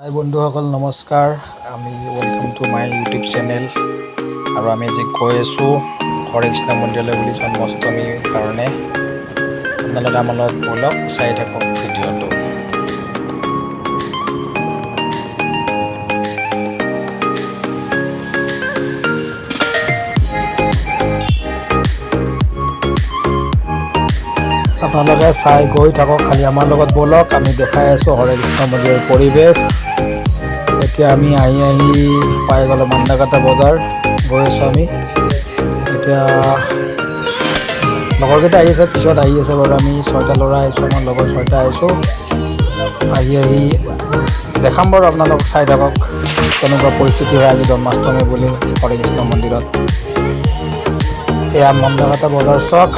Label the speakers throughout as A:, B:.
A: হাই বন্ধুসকল নমস্কাৰ। আমি welcome to my YouTube channel. আৰু আমি আজি গৈ আছোঁ হৰেকৃষ্ণ মন্দিৰলৈ বুলি জন্মাষ্টমীৰ কাৰণে। আপোনালোকে আমাৰ লগত ব'লক, চাই থাকক ভিডিঅ'টো। আপোনালোকে চাই গৈ থাকক, খালি আমাৰ লগত ব'লক। আমি দেখাই আছোঁ হৰেকৃষ্ণ মন্দিৰৰ পৰিৱেশ। এতিয়া আমি আহি পাই গ'লোঁ মান্দাকাটা বজাৰ। গৈ আছোঁ আমি। এতিয়া লগৰকেইটা আহি আছে, পিছত আহি আছে বাৰু। আমি 6টা ল'ৰা আহিছোঁ, আমাৰ লগৰ 6টা আহিছোঁ। আহি দেখাম বাৰু, আপোনালোকক চাই থাকক কেনেকুৱা পৰিস্থিতি হয় আজি জন্মাষ্টমী বুলি হৰেকৃষ্ণ মন্দিৰত। এয়া মান্দাকাটা বজাৰ চক,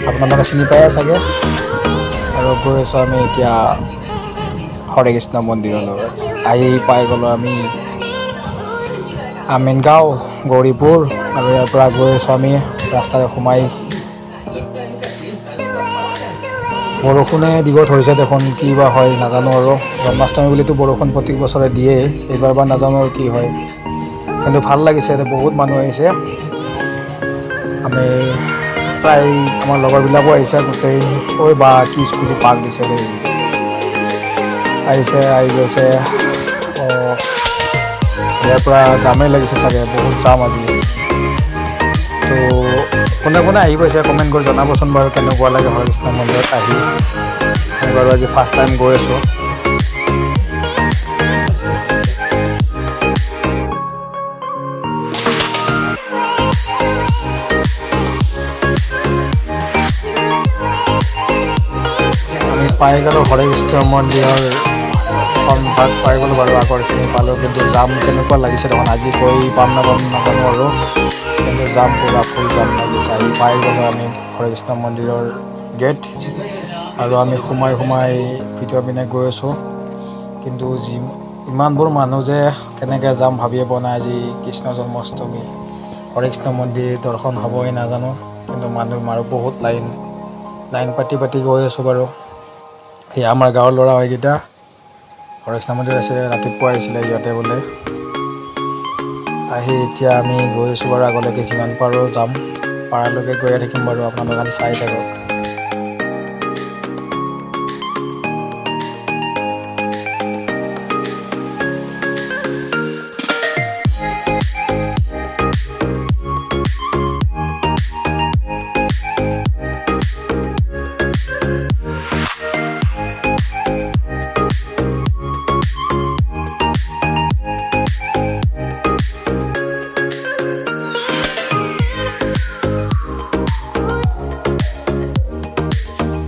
A: আপোনালোকে চিনি পায়ে চাগে। আৰু গৈ আছোঁ আমি এতিয়া হৰেকৃষ্ণ মন্দিৰলৈ। আহি পাই গ'লোঁ আমি আমিনগাঁও গৌৰীপুৰ। আৰু ইয়াৰ পৰা গৈ আছোঁ আমি ৰাস্তাৰে সোমাই। বৰষুণে দিব ধৰিছে দেখোন, কি বা হয় নাজানো। আৰু জন্মাষ্টমী বুলিতো বৰষুণ প্ৰত্যেক বছৰে দিয়ে, এইবাৰ বা নাজানো আৰু কি হয়। কিন্তু ভাল লাগিছে, বহুত মানুহ আহিছে। আমি প্ৰায় আমাৰ লগৰবিলাকো আহিছে গোটেই। ঐ বা কি স্কুটি পাৰ্ক দিছে দেই, আহি গৈছে। ইয়াৰ পৰা জামেই লাগিছে চাগে, বহুত জাম আজি। তো কোনে কোনে আহি পাইছে কমেণ্ট কৰি জনাবচোন বাৰু, কেনেকুৱা লাগে হৰেকৃষ্ণ মন্দিৰত আহি। মই বাৰু আজি ফাৰ্ষ্ট টাইম গৈ আছোঁ। আমি পাই গ'লোঁ হৰেকৃষ্ণ মন্দিৰৰ সন্মুখত পাই গ'লোঁ বাৰু। আগৰখিনি পালোঁ, কিন্তু জাম কেনেকুৱা লাগিছে দেখোন। আজি গৈ পাম নাজানো আৰু, কিন্তু জাম পুৰা ফুল জাম লাগিছে। আহি পাই গ'লোঁ আমি হৰেকৃষ্ণ মন্দিৰৰ গেট। আৰু আমি সোমাই ভিতৰৰ পিনে গৈ আছোঁ। কিন্তু ইমানবোৰ মানুহ যে কেনেকৈ যাম ভাবিয়ে পোৱা নাই। আজি কৃষ্ণ জন্মাষ্টমী, হৰেকৃষ্ণ মন্দিৰ দৰ্শন হ'বই নাজানো, কিন্তু মানুহ বহুত লাইন পাতি গৈ আছোঁ বাৰু। সেয়া আমাৰ গাঁৱৰ ল'ৰা এইকেইটা হৰেকৃষ্ণ মন্দিৰ আছে, ৰাতিপুৱা আহিছিলে ইয়াতে বোলে। আহি এতিয়া আমি গৈ আছোঁ বাৰু আগলৈকে, যিমান পাৰোঁ যাম, পাৰালৈকে গৈয়ে থাকিম বাৰু। আপোনালোকে খালি চাই থাকক।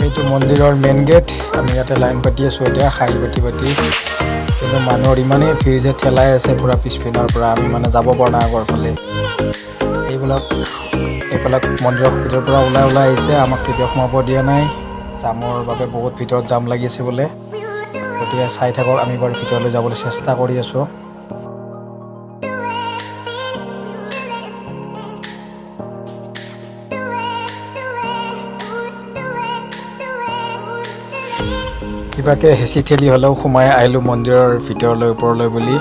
A: এইটো মন্দিৰৰ মেইন গেট। আমি ইয়াতে লাইন পাতি আছোঁ এতিয়া, শাৰী পাতি। কিন্তু মানুহৰ ইমানেই ভিৰ যে ঠেলাই আছে পুৰা পিছপিনৰ পৰা। আমি যাব পৰা নাই আগৰ ফালে। এইবিলাক মন্দিৰৰ ভিতৰৰ পৰা ওলাই আহিছে, আমাক কেতিয়াও সোমাব দিয়া নাই। জামৰ বাবে বহুত ভিতৰত জাম লাগি আছে বোলে। গতিকে চাই থাকক, আমি বাৰু ভিতৰলৈ যাবলৈ চেষ্টা কৰি আছোঁ। কিবাকে হেঁচি ঠেলি হ'লেও সোমাই আহিলোঁ মন্দিৰৰ ভিতৰলৈ, ওপৰলৈ বুলি।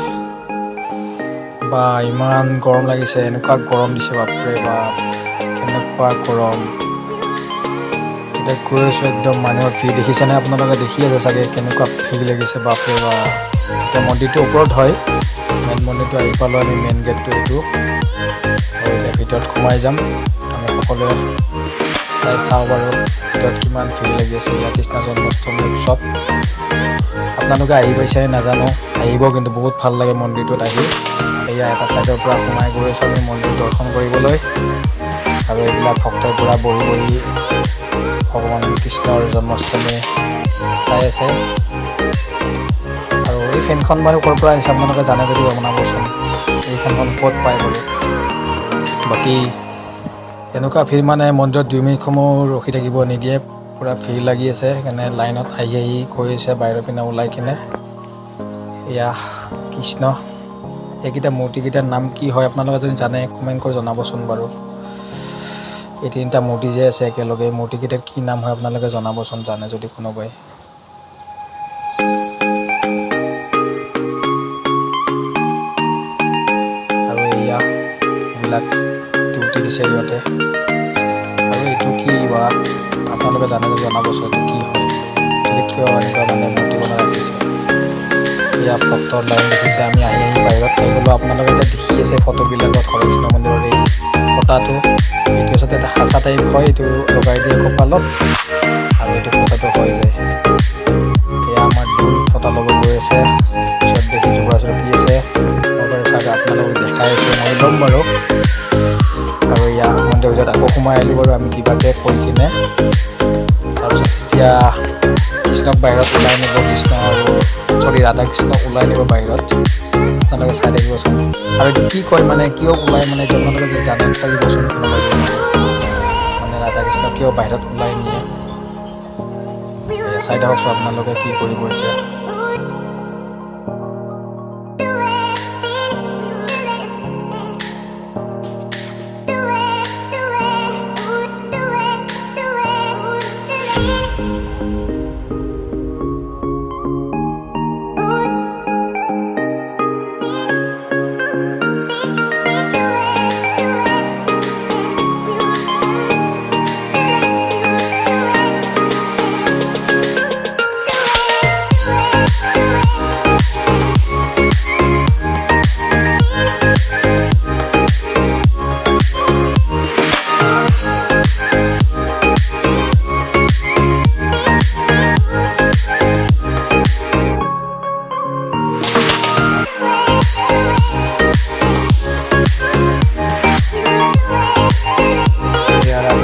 A: বা ইমান গৰম লাগিছে, এনেকুৱা গৰম দিছে বাপৰে বাপ, কেনেকুৱা গৰম। এতিয়া গৈ আছোঁ, একদম মানুহৰ ভিৰ দেখিছেনে আপোনালোকে? দেখি আছে চাগে কেনেকুৱা ভিৰ লাগিছে বাপৰে বাপ। এতিয়া মন্দিৰটো ওপৰত হয়, মেইন মন্দিৰটো আহি পালোঁ আমি, মেইন গেটটো এইটো। এতিয়া ভিতৰত সোমাই যাম। আমি সকলোৱে চাওঁ বাৰু ভিতৰত কিমান ভিৰ লাগি আছে। ইয়াত কৃষ্ণ জন্মাষ্টমী উৎসৱ। আপোনালোকে আহি পাইছে নাজানো, আহিব, কিন্তু বহুত ভাল লাগে মন্দিৰটোত আহি। এয়া এটা ছাইডৰ পৰা সোমাই গৈ আছোঁ আমি মন্দিৰ দৰ্শন কৰিবলৈ। আৰু এইবিলাক ভক্তৰ পৰা বহি ভগৱান কৃষ্ণৰ জন্মাষ্টমী চাই আছে। আৰু এই ফেনখন বাৰু ক'ৰ পৰা আহিছে আপোনালোকে জানে যদি জনাবচোন, এই ফেনখন ক'ত পায় বাৰু। বাকী এনেকুৱা ভিৰ মানে মন্দিৰত 2 মিনিট সময় ৰখি থাকিব নিদিয়ে, পূৰা ভিৰ লাগি আছে। সেইকাৰণে লাইনত আহি গৈ আছে বাহিৰৰ পিনে ওলাই কিনে। এয়া কৃষ্ণ, এইকেইটা মূৰ্তিকেইটাৰ নাম কি হয় আপোনালোকে যদি জানে কমেণ্ট কৰি জনাবচোন বাৰু। এই 3টা মূৰ্তি যে আছে একেলগে, মূৰ্তিকেইটাৰ কি নাম হয় আপোনালোকে জনাবচোন, জানে যদি কোনোবাই। দিছে সিহঁতে। আৰু এইটো কি বা আপোনালোকে জানে যদি জনাবচোন, এইটো কি হয়, কিয় এনেকুৱা মানে মূৰ্তি বনাই ৰাখিছে। এয়া ভক্তৰ লাইন দেখিছে, আমি আহি বাহিৰত থাকি গ'লোঁ। আপোনালোকে এতিয়া দেখি আছে ফটোবিলাকত হৰেকৃষ্ণ মন্দিৰৰ এই ফটাটো, এইটো আচলতে এটা সাঁচা টাইপ হয়, এইটো লগাই দিয়ে কপালত আৰু এইটো ফটাটো হৈ যায়। এয়া আমাৰ দোল ফটা ল'ব গৈ আছে, পিছত দেখি জোৰা ৰখি আছে। মই বাৰু চাগে আপোনালোকক দেখাই আছোঁ, মই ল'ম বাৰু। আৰু এয়া মন্দিৰৰ ভিতৰত আকৌ সোমাই আহিলোঁ বাৰু আমি কিবাকৈ কৈ কিনে। তাৰপিছত এতিয়া কৃষ্ণক বাহিৰত ওলাই নিব, কৃষ্ণ আৰু ৰাধা কৃষ্ণক ওলাই নিব বাহিৰত, আপোনালোকে চাই থাকিবচোন। আৰু এইটো কি কয় মানে, কিয় ওলাই মানে এইটো আপোনালোকে যদি জানে পাৰিবচোন, কোনোবাই যদি জানে মানে ৰাধা কৃষ্ণ কিয় বাহিৰত ওলাই নিয়ে। চাই থাককচোন আপোনালোকে কি কৰিব এতিয়া।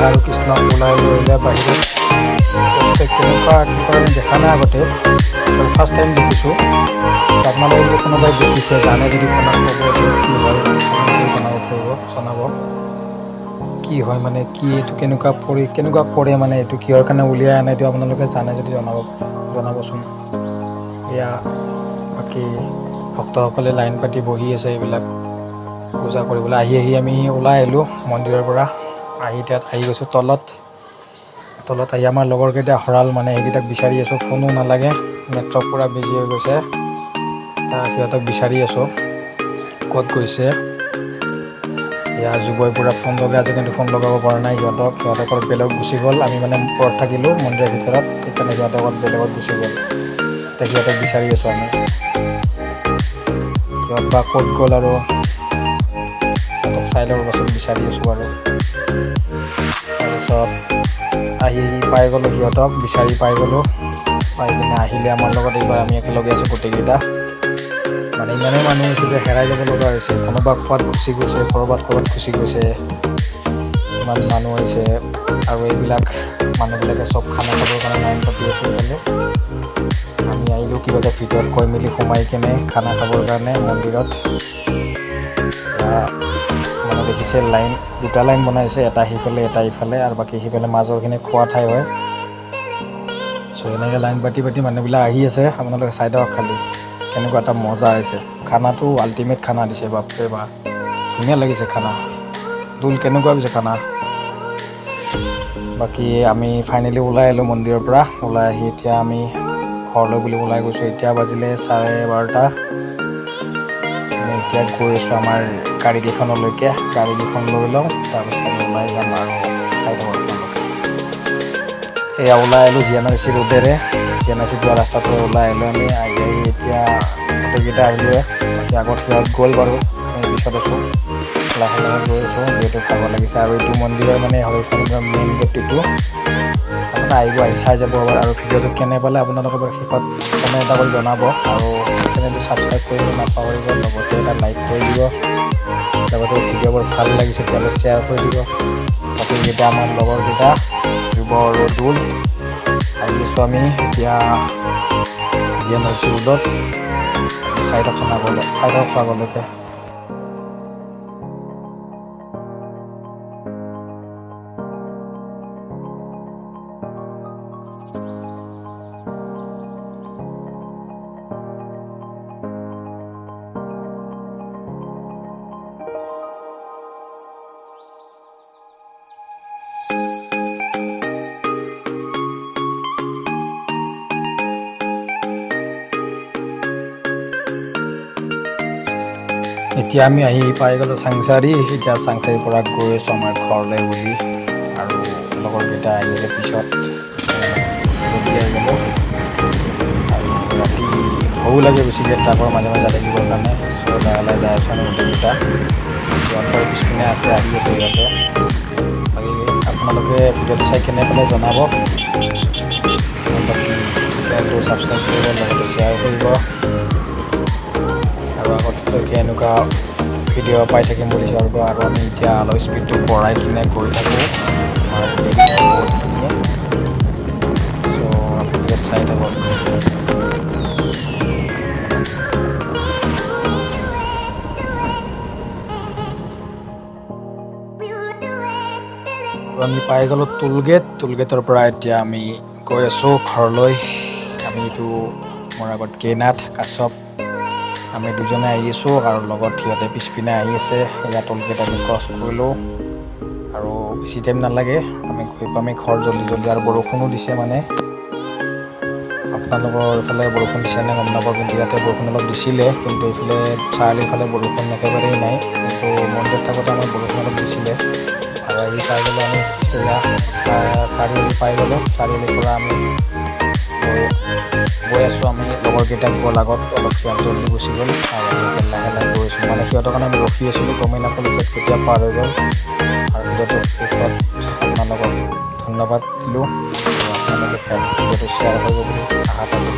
A: আৰু কৃষ্ণক ওলাই লৈ আহিলে বাহিৰত। কেনেকুৱা কি কৰে আমি দেখা নাই আগতে, ফাৰ্ষ্ট টাইম দেখিছোঁ। আপোনালোকে যদি কোনোবাই দেখিছে, জানে যদি কোনোবাই ক'ব কি হয়, জনাব কি হয় মানে, কি এইটো কেনেকুৱা কৰে মানে, এইটো কিহৰ কাৰণে উলিয়াই আনে, এইটো আপোনালোকে জানে যদি জনাবচোন। এয়া বাকী ভক্তসকলে লাইন পাতি বহি আছে এইবিলাক পূজা কৰিবলৈ। আহি আমি ওলাই আহিলোঁ মন্দিৰৰ পৰা। তাত আহি গৈছোঁ তলত আহি আমাৰ লগৰকেইটা হৰাল মানে, সেইকেইটাক বিচাৰি আছোঁ, ফোনো নালাগে, নেটৱৰ্ক পূৰা বিজি হৈ গৈছে। সিহঁতক বিচাৰি আছোঁ ক'ত গৈছে। এয়া যুগই পূৰা ফোন লগাই আছে, কিন্তু ফোন লগাব পৰা নাই সিহঁতক বেলেগত গুচি গ'ল। আমি মানে ওপৰত থাকিলোঁ মন্দিৰৰ ভিতৰত, সেইকাৰণে সিহঁতক বেলেগত গুচি গ'ল। এতিয়া সিহঁতক বিচাৰি আছোঁ আমি, সিহঁত বা ক'ত গ'ল আৰু সিহঁতক চাই ল'ব পাছত বিচাৰি আছোঁ আৰু। তাৰপিছত আহি পাই গ'লোঁ, সিহঁতক বিচাৰি পাই গ'লোঁ। পাই কিনে আহিলে আমাৰ লগত। এইবাৰ আমি একেলগে আছোঁ গোটেইকেইটা। মানে ইমানেই মানুহ হৈছে যে হেৰাই যাব লগা হৈছে, কোনোবা ক'ৰবাত গুচি গৈছে, ক'ৰবাত গুচি গৈছে, ইমান মানুহ হৈছে। আৰু এইবিলাক মানুহবিলাকে চব খানা খাবৰ কাৰণে লাইন পাতি আছে। এইফালে আমি আহিলোঁ কিবাকৈ ভিতৰত কৈ মেলি সোমাই কিনে খানা খাবৰ কাৰণে মন্দিৰত। মানে দেখিছে দুটা লাইন বনাইছে, এটা সিফালে এটা ইফালে, আৰু বাকী সিফালে মাজৰখিনি খোৱা ঠাই হয়। চ' এনেকৈ লাইন পাতি মানুহবিলাক আহি আছে। আপোনালোকে চাই থাকক খালি কেনেকুৱা এটা মজা হৈছে। খানাটো আল্টিমেট খানা দিছে, বাপৰে বাপ, ধুনীয়া লাগিছে খানা। দোল কেনেকুৱা হৈছে খানা। বাকী আমি ফাইনেলি ওলাই আহিলোঁ মন্দিৰৰ পৰা। ওলাই আহি এতিয়া আমি ঘৰলৈ বুলি ওলাই গৈছোঁ। এতিয়া বাজিলে 12:30। আমি এতিয়া গৈ আছোঁ আমাৰ গাড়ীকেইখনলৈকে। গাড়ীকেইখন লৈ লওঁ, তাৰপিছত আমি ওলাই যাম আৰু চাই থাকক আপোনালোকে। এয়া ওলাই আহিলোঁ GNRC ৰোডেৰে, GNRC যোৱা ৰাস্তাটোৰে ওলাই আহিলোঁ আমি। আহি এতিয়া গোটেইকেইটা আহিলোঁ। বাকী আগত সিহঁত গ'ল বাৰু, আমি পিছত আছোঁ, লাহে গৈ আছোঁ, যিহেতু ভাগৰ লাগিছে। আৰু এইটো মন্দিৰৰ মানে হৰেকৃষ্ণ মন্দিৰৰ মেইন গেট এইটো। আপোনালোকে আহি চাই যাব এবাৰ। আৰু ভিডিঅ'টো কেনে পালে আপোনালোকে বাৰু শেষত কমেণ্ট এটা কৰি জনাব। আৰু চেনেলটো ছাবস্ক্ৰাইব কৰিব নাপাহৰিব, লগতে এটা লাইক কৰি দিব। লগতে ভিডিঅ'বোৰ ভাল লাগিছে তেতিয়াহ'লে শ্বেয়াৰ কৰি দিব। বাকীকেইটা আমাৰ লগৰকেইটা যুৱ আৰু দোল আহি আছোঁ আমি এতিয়া GNRC ৰোডত। চাই থাকক আগলৈকে। এতিয়া আমি আহি পাই গ'লোঁ চাংচাৰি। এতিয়া চাংচাৰিৰ পৰা গৈ আছোঁ আমাৰ ঘৰলৈ বুলি, আৰু লগৰকেইটা আহিলে পিছত জল্দি আহি গ'লোঁ। আৰু ৰাতি ভয়ো লাগে বেছিকৈ ট্ৰাকৰ মাজে মাজে থাকিবৰ কাৰণে, চ' লাহে লাহে যাই আছোঁ আমি গোটেইকেইটা। সিহঁতৰ পিছপিনে আছে, আহি আছে সিহঁতে। বাকী আপোনালোকে ভিডিঅ'টো চাই কেনে পালে জনাব। বাকী চেনেলটো ছাবস্ক্ৰাইব কৰিব, লগতে শ্বেয়াৰ কৰিব, আৰু আগতলৈকে এনেকুৱা ভিডিঅ' পাই থাকিম বুলি ভাবিব। আৰু আমি এতিয়া অলপ স্পীডটো বঢ়াই কিনে গৈ থাকোঁ আমাৰ বহুতখিনিয়ে, চ' আপোনালোকে চাই থাকক। আমি পাই গ'লোঁ টোলগেটৰ পৰা এতিয়া আমি গৈ আছোঁ ঘৰলৈ। আমিতো মোৰ আগত কেইনাথ, কাশ্যপ, আমি দুজনে আহি আছোঁ, আৰু লগত সিহঁতে পিছপিনে আহি আছে। এয়া টোলগেট আমি ক্ৰছ কৰিলোঁ, আৰু বেছি টাইম নালাগে, আমি গৈ পামেই ঘৰ জল্দি জল্দি। আৰু বৰষুণো দিছে মানে, আপোনালোকৰ এইফালে বৰষুণ দিছে নে গম নাপাওঁ, কিন্তু ইয়াতে বৰষুণ অলপ দিছিলে। কিন্তু এইফালে চাৰিআলিফালে বৰষুণ একেবাৰেই নাই, কিন্তু মন্দিৰত থাকোঁতে আমাৰ বৰষুণ অলপ দিছিলে। আৰু আহি পাই গ'লোঁ আমি চাৰিআলি পাই গ'লোঁ। চাৰিআলিৰ পৰা আমি গৈ আছোঁ, আমি লগৰকেইটাক গ'ল আগত, অলপ সিহঁত জল্দি গুচি গ'ল, আৰু আমি লাহে লাহে গৈ আছোঁ। মানে সিহঁতৰ কাৰণে আমি ৰখি আছিলোঁ, গমেই নাপালোঁ কেতিয়া পাৰ হৈ গ'ল। আৰু ভিডিঅ'টো শেষত আপোনালোকক ধন্যবাদ দিলোঁ, আৰু আপোনালোকে ভিডিঅ'টো শ্বেয়াৰ কৰিব বুলি আশা থাকিল।